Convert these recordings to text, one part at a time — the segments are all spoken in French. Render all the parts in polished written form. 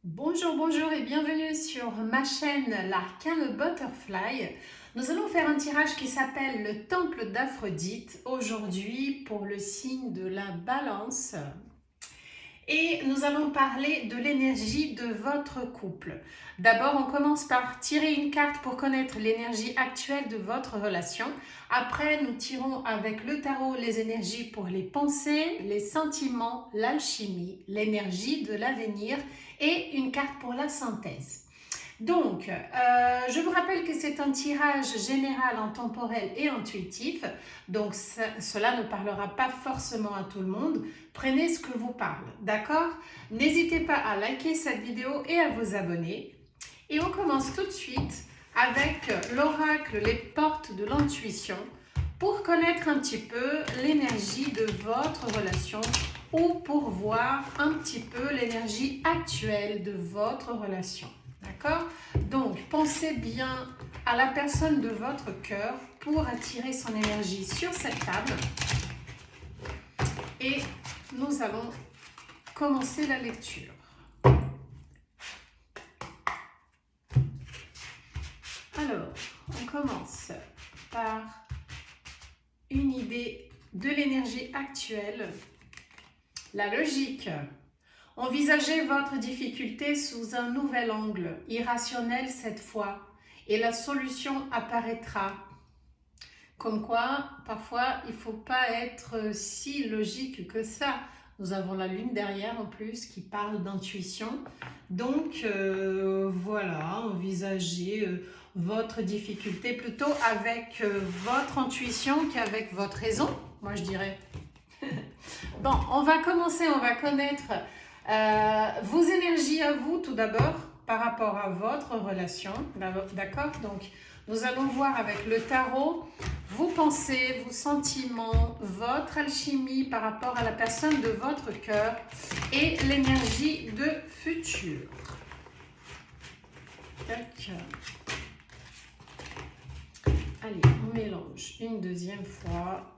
Bonjour, bonjour et bienvenue sur ma chaîne l'Arcane Butterfly. Nous allons faire un tirage qui s'appelle le Temple d'Aphrodite aujourd'hui pour le signe de la Balance. Et nous allons parler de l'énergie de votre couple. D'abord, on commence par tirer une carte pour connaître l'énergie actuelle de votre relation. Après, nous tirons avec le tarot les énergies pour les pensées, les sentiments, l'alchimie, l'énergie de l'avenir et une carte pour la synthèse. Donc, je vous rappelle que c'est un tirage général en temporel et intuitif, donc cela ne parlera pas forcément à tout le monde. Prenez ce que vous parle, d'accord? N'hésitez pas à liker cette vidéo et à vous abonner. Et on commence tout de suite avec l'oracle, les portes de l'intuition, pour connaître un petit peu l'énergie de votre relation ou pour voir un petit peu l'énergie actuelle de votre relation. D'accord? Donc, pensez bien à la personne de votre cœur pour attirer son énergie sur cette table. Et nous allons commencer la lecture. Alors, on commence par une idée de l'énergie actuelle. La logique. Envisagez votre difficulté sous un nouvel angle, irrationnel cette fois, et la solution apparaîtra. Comme quoi, parfois, il ne faut pas être si logique que ça. Nous avons la lune derrière en plus qui parle d'intuition. Donc, voilà, envisagez votre difficulté plutôt avec votre intuition qu'avec votre raison, moi je dirais. Bon, on va commencer, on va connaître vos énergies à vous tout d'abord par rapport à votre relation, d'accord? Donc, nous allons voir avec le tarot vos pensées, vos sentiments, votre alchimie par rapport à la personne de votre cœur et l'énergie de futur. Tac. Allez, on mélange une deuxième fois.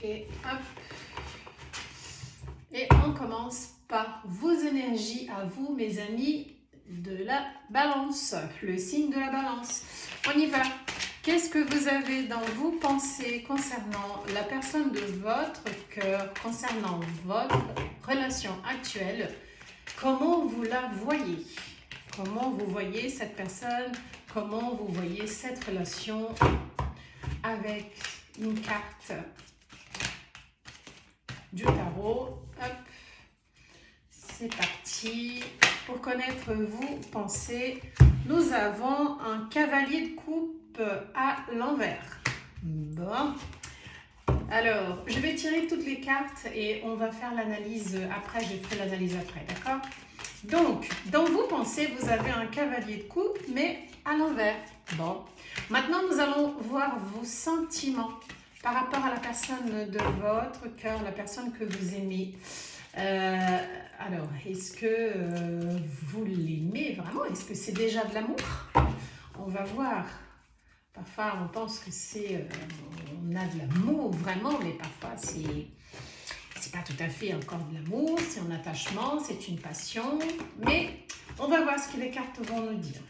Et hop. Et on commence par vos énergies à vous, mes amis de la Balance, le signe de la Balance. On y va. Qu'est-ce que vous avez dans vos pensées concernant la personne de votre cœur, concernant votre relation actuelle? Comment vous la voyez? Comment vous voyez cette personne? Comment vous voyez cette relation avec une carte du tarot? Hop, c'est parti. Pour connaître vos pensées, nous avons un cavalier de coupe à l'envers. Bon. Alors, je vais tirer toutes les cartes et on va faire l'analyse après. Je ferai l'analyse après, d'accord? Donc, dans vos pensées, vous avez un cavalier de coupe, mais à l'envers. Bon. Maintenant, nous allons voir vos sentiments par rapport à la personne de votre cœur, la personne que vous aimez. Alors, est-ce que vous l'aimez vraiment? Est-ce que c'est déjà de l'amour? On va voir. Parfois, on pense que c'est, on a de l'amour vraiment, mais parfois, c'est pas tout à fait encore de l'amour, c'est un attachement, c'est une passion. Mais on va voir ce que les cartes vont nous dire.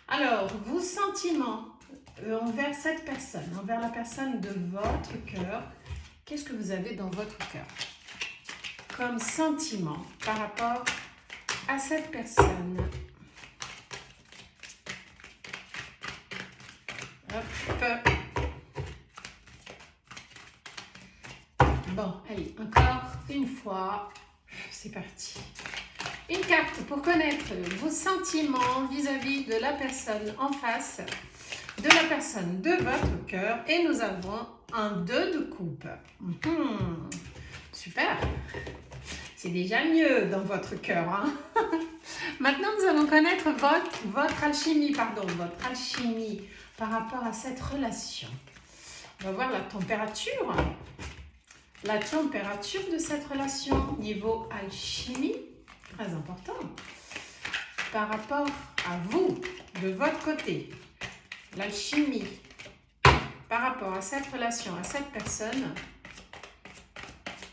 Alors, vos sentiments envers cette personne, envers la personne de votre cœur, qu'est-ce que vous avez dans votre cœur comme sentiment par rapport à cette personne? Hop. Bon, allez, encore une fois, c'est parti. Une carte pour connaître vos sentiments vis-à-vis de la personne en face, de la personne de votre cœur, et nous avons un 2 de coupe. Super, c'est déjà mieux dans votre cœur, hein? Maintenant, nous allons connaître votre alchimie par rapport à cette relation. On va voir la température de cette relation niveau alchimie, très important. Par rapport à vous, de votre côté, l'alchimie par rapport à cette relation, à cette personne,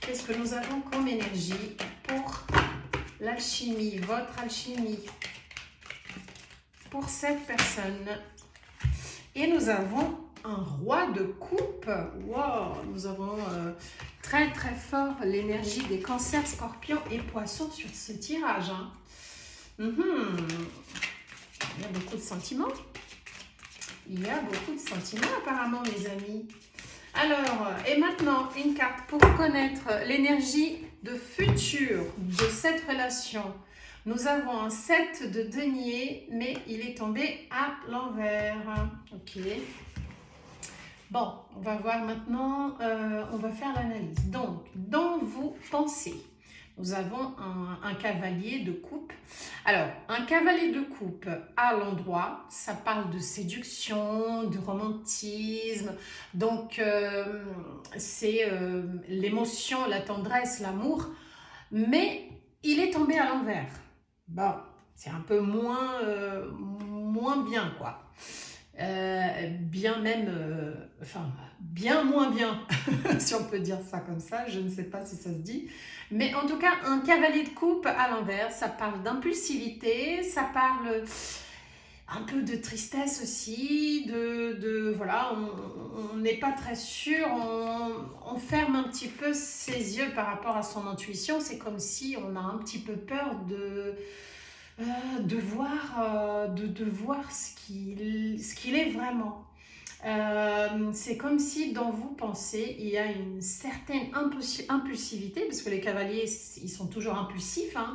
qu'est-ce que nous avons comme énergie pour l'alchimie, votre alchimie, pour cette personne. Et nous avons un roi de coupe. Wow, nous avons très très fort l'énergie des cancers, scorpions et poissons sur ce tirage. Hein. Il y a beaucoup de sentiments. Il y a beaucoup de sentiments apparemment, mes amis. Alors, et maintenant, une carte pour connaître l'énergie de futur de cette relation. Nous avons un 7 de denier, mais il est tombé à l'envers. Ok. Bon, on va voir maintenant, on va faire l'analyse. Donc, dans vos pensées, nous avons un cavalier de coupe. Alors, un cavalier de coupe à l'endroit, ça parle de séduction, de romantisme. Donc, c'est l'émotion, la tendresse, l'amour. Mais il est tombé à l'envers. Bon, c'est un peu moins bien, quoi. Bien même, enfin, bien moins bien, si on peut dire ça comme ça, je ne sais pas si ça se dit. Mais en tout cas, un cavalier de coupe à l'envers, ça parle d'impulsivité, ça parle un peu de tristesse aussi, voilà, on n'est pas très sûr, on ferme un petit peu ses yeux par rapport à son intuition, c'est comme si on a un petit peu peur de voir ce qu'il est vraiment. C'est comme si dans vos pensées, il y a une certaine impulsivité, parce que les cavaliers, ils sont toujours impulsifs, hein,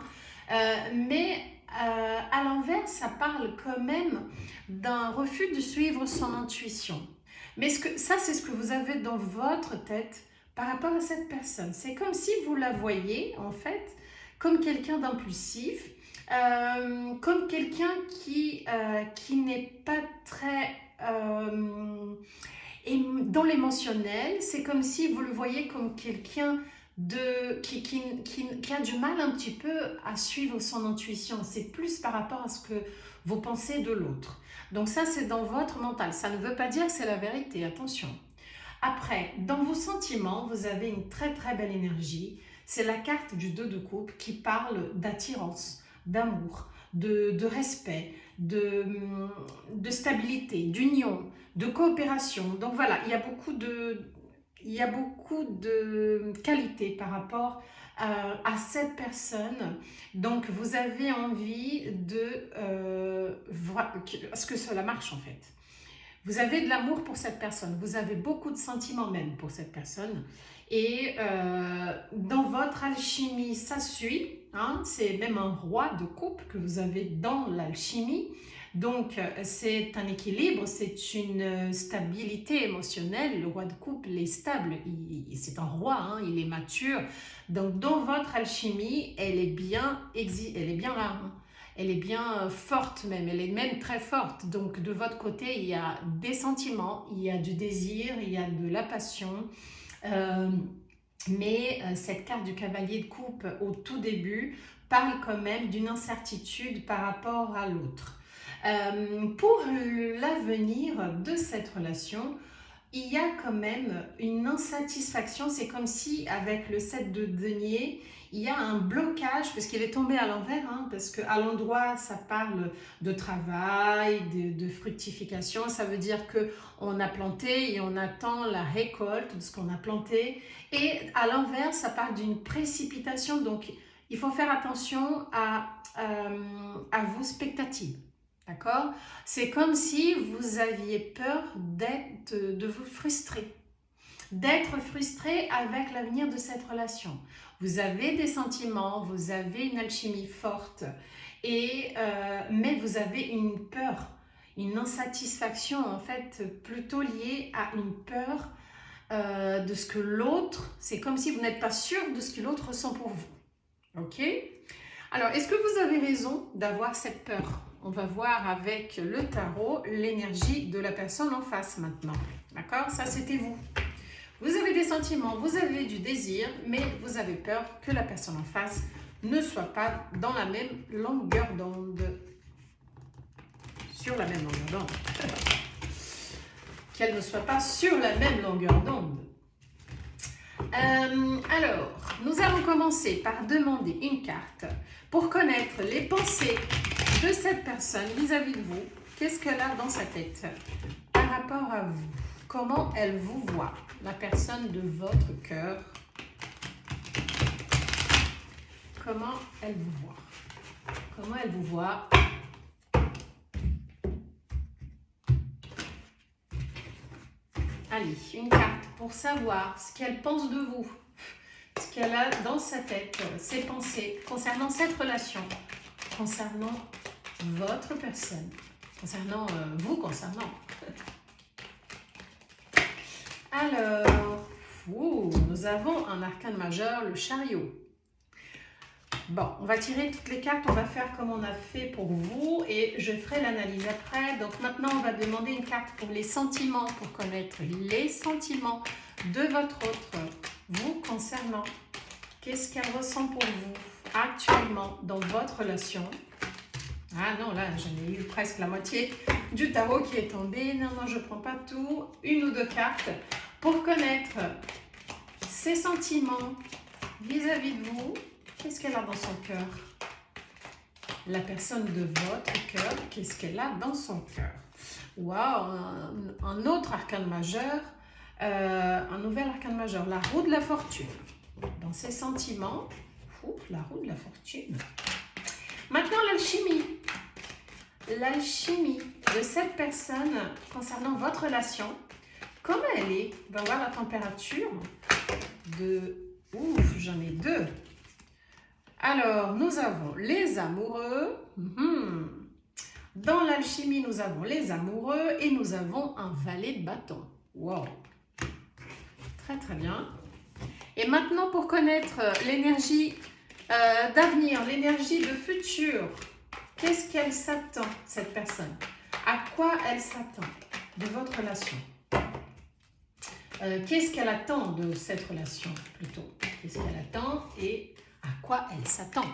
mais à l'envers, ça parle quand même d'un refus de suivre son intuition. Mais ça, c'est ce que vous avez dans votre tête par rapport à cette personne. C'est comme si vous la voyez, en fait, comme quelqu'un d'impulsif, comme quelqu'un qui n'est pas très dans l'émotionnel. C'est comme si vous le voyez comme quelqu'un qui a du mal un petit peu à suivre son intuition. C'est plus par rapport à ce que vous pensez de l'autre. Donc ça, c'est dans votre mental. Ça ne veut pas dire que c'est la vérité, attention. Après, dans vos sentiments, vous avez une très très belle énergie. C'est la carte du 2 de coupe qui parle d'attirance, d'amour, de respect, de stabilité, d'union, de coopération. Donc voilà, il y a beaucoup de qualités par rapport à cette personne. Donc vous avez envie de voir ce que cela marche en fait. Vous avez de l'amour pour cette personne, vous avez beaucoup de sentiments même pour cette personne. Et dans votre alchimie, ça suit, hein, c'est même un roi de coupe que vous avez dans l'alchimie. Donc c'est un équilibre, c'est une stabilité émotionnelle. Le roi de coupe, il est stable, c'est un roi, hein, il est mature. Donc dans votre alchimie, elle est bien là, hein. Elle est bien forte même, elle est même très forte. Donc de votre côté, il y a des sentiments, il y a du désir, il y a de la passion. Mais cette carte du cavalier de coupe au tout début parle quand même d'une incertitude par rapport à l'autre. Pour l'avenir de cette relation, il y a quand même une insatisfaction. C'est comme si avec le 7 de denier, il y a un blocage parce qu'il est tombé à l'envers, hein, parce qu'à l'endroit, ça parle de travail, de fructification. Ça veut dire qu'on a planté et on attend la récolte de ce qu'on a planté. Et à l'envers, ça parle d'une précipitation. Donc, il faut faire attention à vos expectatives. D'accord? C'est comme si vous aviez peur de vous frustrer, d'être frustré avec l'avenir de cette relation. Vous avez des sentiments, vous avez une alchimie forte, mais vous avez une peur, une insatisfaction en fait plutôt liée à une peur de ce que l'autre, c'est comme si vous n'êtes pas sûr de ce que l'autre ressent pour vous. Ok? Alors, est-ce que vous avez raison d'avoir cette peur? On va voir avec le tarot l'énergie de la personne en face maintenant. D'accord? Ça, c'était vous. Vous avez des sentiments, vous avez du désir, mais vous avez peur que la personne en face ne soit pas dans la même longueur d'onde. Sur la même longueur d'onde. qu'elles ne soient pas sur la même longueur d'onde. Alors, nous allons commencer par demander une carte pour connaître les pensées de cette personne vis-à-vis de vous. Qu'est-ce qu'elle a dans sa tête par rapport à vous? Comment elle vous voit, la personne de votre cœur? Comment elle vous voit? Comment elle vous voit? Allez, une carte pour savoir ce qu'elle pense de vous, ce qu'elle a dans sa tête, ses pensées concernant cette relation, concernant votre personne, concernant vous, concernant. Alors, nous avons un arcane majeur, le chariot. Bon, on va tirer toutes les cartes, on va faire comme on a fait pour vous et je ferai l'analyse après. Donc maintenant, on va demander une carte pour les sentiments, pour connaître les sentiments de votre autre, vous concernant. Qu'est-ce qu'elle ressent pour vous actuellement dans votre relation? Ah non, là, j'en ai eu presque la moitié du tarot qui est tombé. Non, je ne prends pas tout. Une ou deux cartes pour connaître ses sentiments vis-à-vis de vous. Qu'est-ce qu'elle a dans son cœur? La personne de votre cœur, qu'est-ce qu'elle a dans son cœur? Waouh, un autre arcane majeur, un nouvel arcane majeur, la roue de la fortune. Dans ses sentiments, la roue de la fortune. Maintenant, l'alchimie. L'alchimie de cette personne concernant votre relation. Comment elle est? On va voir la température de... Ouf, j'en ai deux. Alors, nous avons les amoureux. Dans l'alchimie, nous avons les amoureux et nous avons un valet de bâton. Wow. Très, très bien. Et maintenant, pour connaître l'énergie d'avenir, l'énergie de futur, qu'est-ce qu'elle s'attend, cette personne? À quoi elle s'attend de votre relation? Qu'est-ce qu'elle attend de cette relation, plutôt? Qu'est-ce qu'elle attend et à quoi elle s'attend?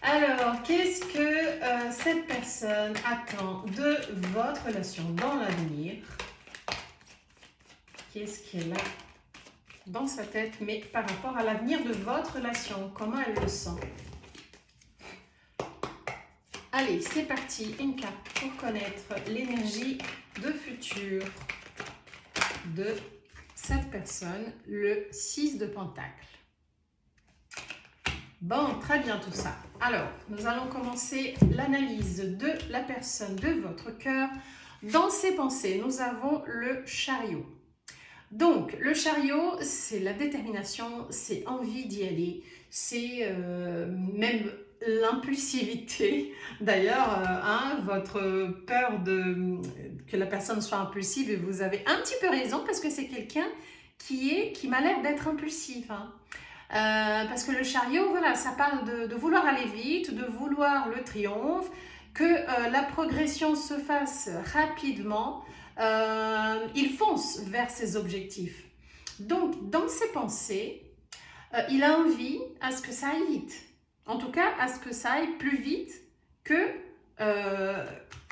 Alors, qu'est-ce que cette personne attend de votre relation dans l'avenir? Qu'est-ce qu'elle a dans sa tête, mais par rapport à l'avenir de votre relation? Comment elle le sent? Allez, c'est parti. Une carte pour connaître l'énergie de futur de cette personne, le 6 de Pentacle. Bon, très bien tout ça. Alors, nous allons commencer l'analyse de la personne de votre cœur. Dans ses pensées, nous avons le chariot. Donc, le chariot, c'est la détermination, c'est envie d'y aller, c'est même l'impulsivité. D'ailleurs, votre peur que la personne soit impulsive, et vous avez un petit peu raison parce que c'est quelqu'un qui m'a l'air d'être impulsif. Parce que le chariot, voilà, ça parle de vouloir aller vite, de vouloir le triomphe, que la progression se fasse rapidement. Il fonce vers ses objectifs. Donc, dans ses pensées, il a envie à ce que ça aille vite. En tout cas, à ce que ça aille plus vite que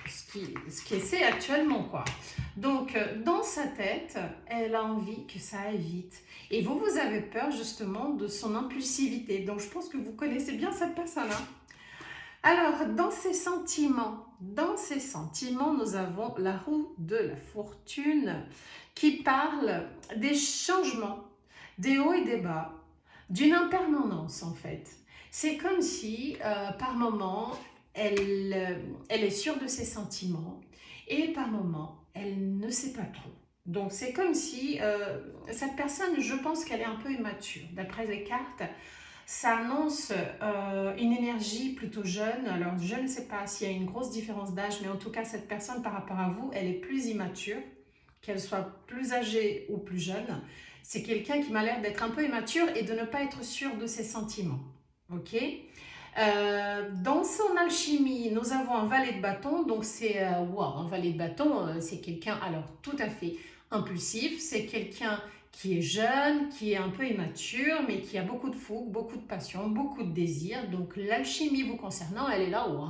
ce qui c'est actuellement, quoi. Donc, dans sa tête, elle a envie que ça aille vite. Et vous avez peur justement de son impulsivité. Donc, je pense que vous connaissez bien cette personne-là. Alors, dans ses sentiments, nous avons la roue de la fortune qui parle des changements, des hauts et des bas, d'une impermanence en fait. C'est comme si, par moment, elle est sûre de ses sentiments et par moment, elle ne sait pas trop. Donc, c'est comme si cette personne, je pense qu'elle est un peu immature. D'après les cartes, ça annonce une énergie plutôt jeune. Alors, je ne sais pas s'il y a une grosse différence d'âge, mais en tout cas, cette personne, par rapport à vous, elle est plus immature, qu'elle soit plus âgée ou plus jeune. C'est quelqu'un qui m'a l'air d'être un peu immature et de ne pas être sûr de ses sentiments. Ok? Dans son alchimie, nous avons un valet de bâton. Donc, c'est un valet de bâton, c'est quelqu'un, alors tout à fait impulsif. C'est quelqu'un qui est jeune, qui est un peu immature, mais qui a beaucoup de fougue, beaucoup de passion, beaucoup de désir. Donc, l'alchimie vous concernant, elle est là-haut.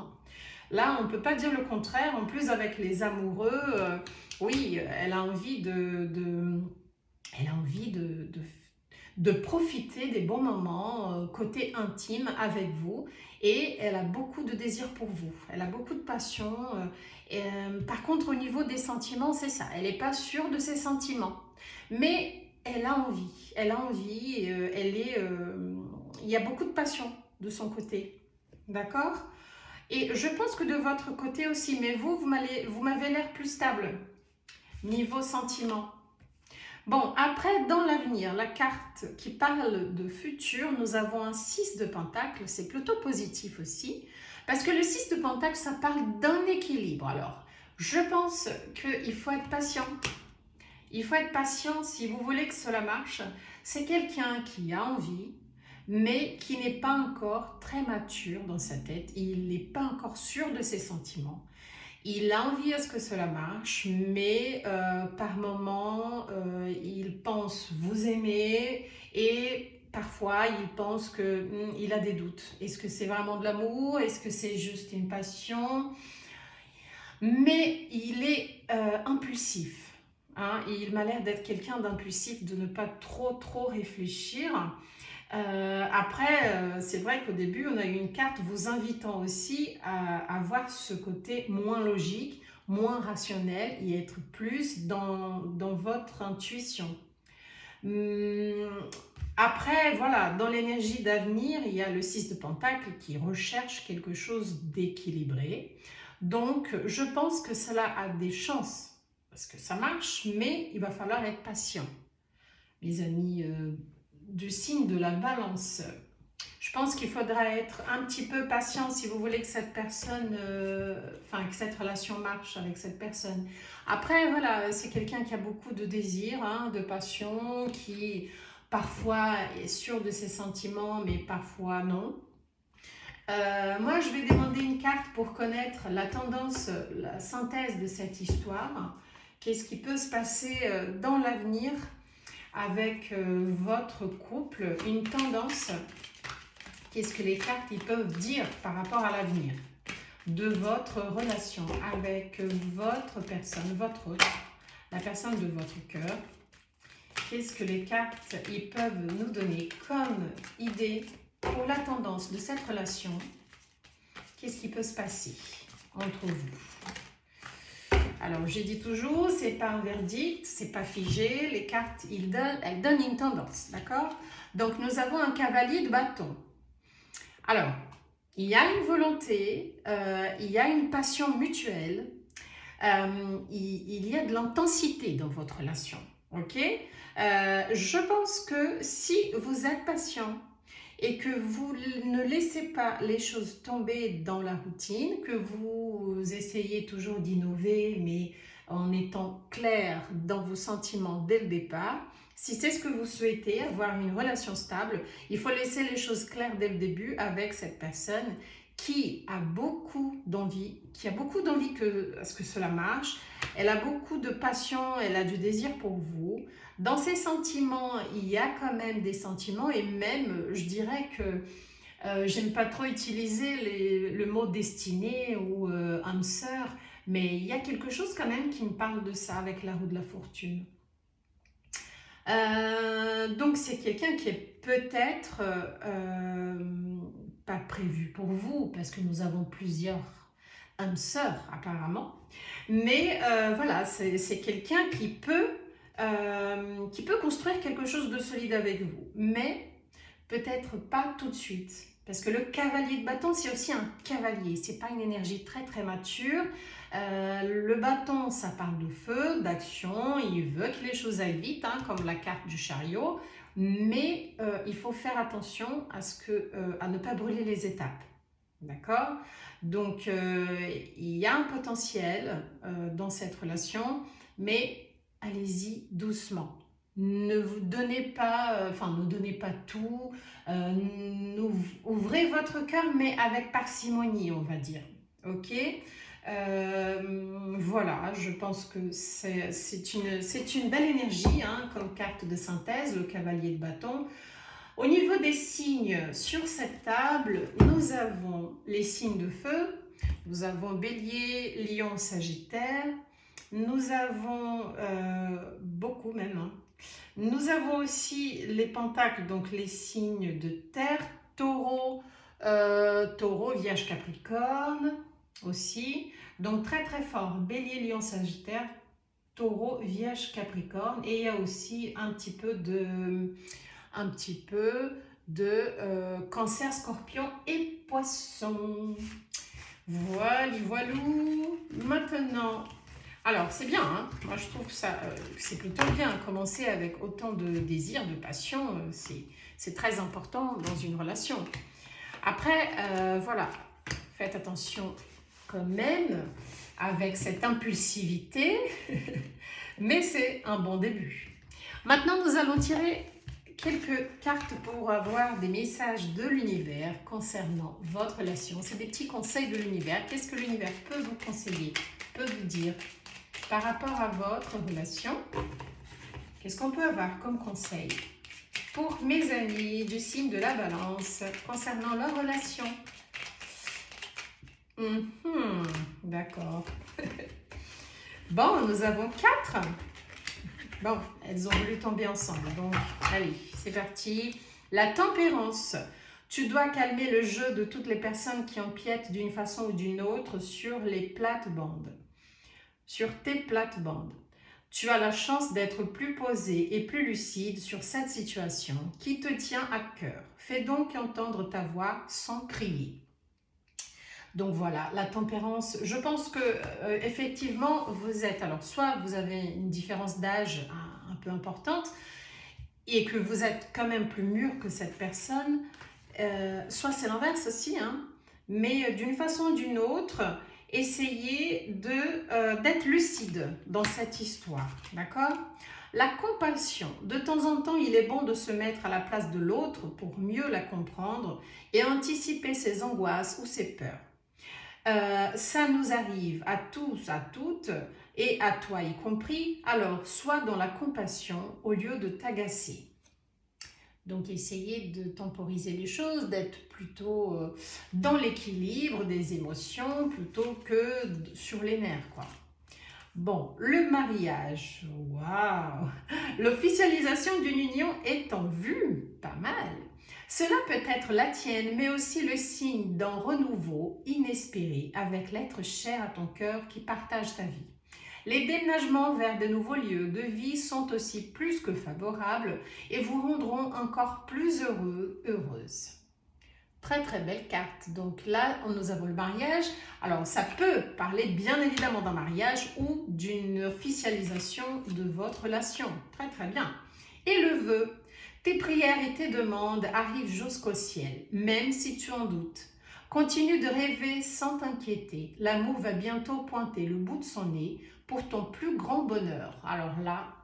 Là, on ne peut pas dire le contraire. En plus, avec les amoureux, oui, elle a envie elle a envie de profiter des bons moments côté intime avec vous et elle a beaucoup de désir pour vous. Elle a beaucoup de passion. Par contre, au niveau des sentiments, c'est ça. Elle n'est pas sûre de ses sentiments. Mais elle a envie. Elle a envie. Il y a beaucoup de passion de son côté. D'accord? Et je pense que de votre côté aussi, mais vous m'avez l'air plus stable niveau sentiment. Bon, après, dans l'avenir, la carte qui parle de futur, nous avons un 6 de Pentacle, c'est plutôt positif aussi, parce que le 6 de Pentacle, ça parle d'un équilibre. Alors, je pense qu'il faut être patient. Il faut être patient si vous voulez que cela marche. C'est quelqu'un qui a envie, mais qui n'est pas encore très mature dans sa tête. Il n'est pas encore sûr de ses sentiments. Il a envie à ce que cela marche, mais par moments, il pense vous aimer et parfois, il pense qu'il a des doutes. Est-ce que c'est vraiment de l'amour? Est-ce que c'est juste une passion? Mais il est impulsif. Hein? Il m'a l'air d'être quelqu'un d'impulsif, de ne pas trop réfléchir. Après, c'est vrai qu'au début, on a eu une carte vous invitant aussi à avoir ce côté moins logique, moins rationnel et être plus dans votre intuition. Après, voilà, dans l'énergie d'avenir, il y a le 6 de Pentacle qui recherche quelque chose d'équilibré. Donc, je pense que cela a des chances, parce que ça marche, mais il va falloir être patient. Mes amis du signe de la Balance, je pense qu'il faudra être un petit peu patient si vous voulez que cette personne, que cette relation marche avec cette personne. Après, voilà, c'est quelqu'un qui a beaucoup de désir, hein, de passion, qui parfois est sûr de ses sentiments, mais parfois non. Moi, je vais demander une carte pour connaître la tendance, la synthèse de cette histoire. Qu'est-ce qui peut se passer dans l'avenir avec votre couple, une tendance. Qu'est-ce que les cartes ils peuvent dire par rapport à l'avenir de votre relation avec votre personne, votre autre, la personne de votre cœur. Qu'est-ce que les cartes ils peuvent nous donner comme idée pour la tendance de cette relation? Qu'est-ce qui peut se passer entre vous? Alors, j'ai dit toujours, c'est pas un verdict, c'est pas figé. Les cartes, elles donnent une tendance, d'accord? Donc, nous avons un cavalier de bâton. Alors, il y a une volonté, il y a une passion mutuelle, il y a de l'intensité dans votre relation, ok? Je pense que si vous êtes patient et que vous ne laissez pas les choses tomber dans la routine, que vous essayez toujours d'innover, mais en étant clair dans vos sentiments dès le départ, si c'est ce que vous souhaitez, avoir une relation stable, il faut laisser les choses claires dès le début avec cette personne qui a beaucoup d'envie, à ce que cela marche. Elle a beaucoup de passion, elle a du désir pour vous. Dans ses sentiments, il y a quand même des sentiments et même, je dirais que j'aime pas trop utiliser le mot destiné ou âme sœur, mais il y a quelque chose quand même qui me parle de ça avec la roue de la fortune. Donc c'est quelqu'un qui est peut-être pas prévu pour vous, parce que nous avons plusieurs âmes sœurs apparemment, mais voilà, c'est quelqu'un qui peut construire quelque chose de solide avec vous, mais peut-être pas tout de suite. Parce que le cavalier de bâton, c'est aussi un cavalier, c'est pas une énergie très mature. Le bâton, ça parle de feu, d'action, il veut que les choses aillent vite, hein, comme la carte du chariot, mais il faut faire attention à ne pas brûler les étapes. D'accord? Donc, il y a un potentiel dans cette relation, mais allez-y doucement. Ne vous donnez pas, ne donnez pas tout. Ouvrez votre cœur, mais avec parcimonie, on va dire. Ok? Voilà, je pense que c'est une belle énergie, hein, comme carte de synthèse, le cavalier de bâton. Au niveau des signes sur cette table, nous avons les signes de feu, Nous avons Bélier, Lion, Sagittaire. Nous avons beaucoup même. Hein. Nous avons aussi les pentacles, donc les signes de terre. Taureau, Taureau, Vierge, Capricorne aussi. Donc très très fort. Bélier, Lion, Sagittaire. Taureau, Vierge, Capricorne. Et il y a aussi un petit peu de Cancer, Scorpion et Poisson. Voilà, voilou. Maintenant, alors c'est bien, hein. Moi je trouve que ça, c'est plutôt bien. Commencer avec autant de désir, de passion, c'est très important dans une relation. Après, voilà, faites attention quand même avec cette impulsivité, mais c'est un bon début. Maintenant, nous allons tirer quelques cartes pour avoir des messages de l'univers concernant votre relation. C'est des petits conseils de l'univers. Qu'est-ce que l'univers peut vous conseiller, peut vous dire par rapport à votre relation? Qu'est-ce qu'on peut avoir comme conseil pour mes amis du signe de la Balance concernant leur relation? D'accord. Bon, nous avons 4. Bon, elles ont voulu tomber ensemble. Donc, allez, c'est parti. La tempérance. Tu dois calmer le jeu de toutes les personnes qui empiètent d'une façon ou d'une autre sur les plates-bandes. Sur tes plates-bandes. Tu as la chance d'être plus posé et plus lucide sur cette situation qui te tient à cœur. Fais donc entendre ta voix sans crier. Donc voilà, la tempérance, je pense que effectivement, vous êtes, alors soit vous avez une différence d'âge un peu importante et que vous êtes quand même plus mûr que cette personne, soit c'est l'inverse aussi, hein, mais d'une façon ou d'une autre, essayez d'être lucide dans cette histoire, d'accord? La compassion, de temps en temps, il est bon de se mettre à la place de l'autre pour mieux la comprendre et anticiper ses angoisses ou ses peurs. Ça nous arrive à tous, à toutes, et à toi y compris, alors sois dans la compassion au lieu de t'agacer. Donc essayez de temporiser les choses, d'être plutôt dans l'équilibre des émotions plutôt que sur les nerfs, quoi. Bon, le mariage, waouh! L'officialisation d'une union est en vue, pas mal. Cela peut être la tienne, mais aussi le signe d'un renouveau inespéré avec l'être cher à ton cœur qui partage ta vie. Les déménagements vers de nouveaux lieux de vie sont aussi plus que favorables et vous rendront encore plus heureux, heureuse. Très très belle carte. Donc là, nous avons le mariage. Alors ça peut parler bien évidemment d'un mariage ou d'une officialisation de votre relation. Très très bien. Et le vœu. Tes prières et tes demandes arrivent jusqu'au ciel, même si tu en doutes. Continue de rêver sans t'inquiéter. L'amour va bientôt pointer le bout de son nez pour ton plus grand bonheur. Alors là,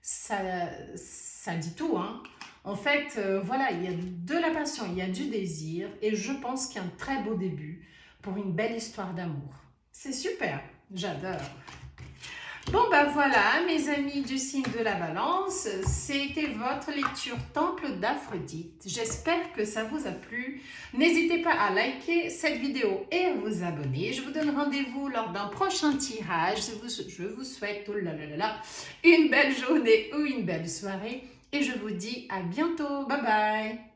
ça dit tout, hein. En fait, voilà, il y a de la passion, il y a du désir et je pense qu'il y a un très beau début pour une belle histoire d'amour. C'est super, j'adore. Bon, ben voilà, mes amis du signe de la Balance, c'était votre lecture Temple d'Aphrodite. J'espère que ça vous a plu. N'hésitez pas à liker cette vidéo et à vous abonner. Je vous donne rendez-vous lors d'un prochain tirage. Je vous souhaite, oh là là là là, une belle journée ou une belle soirée. Et je vous dis à bientôt. Bye bye.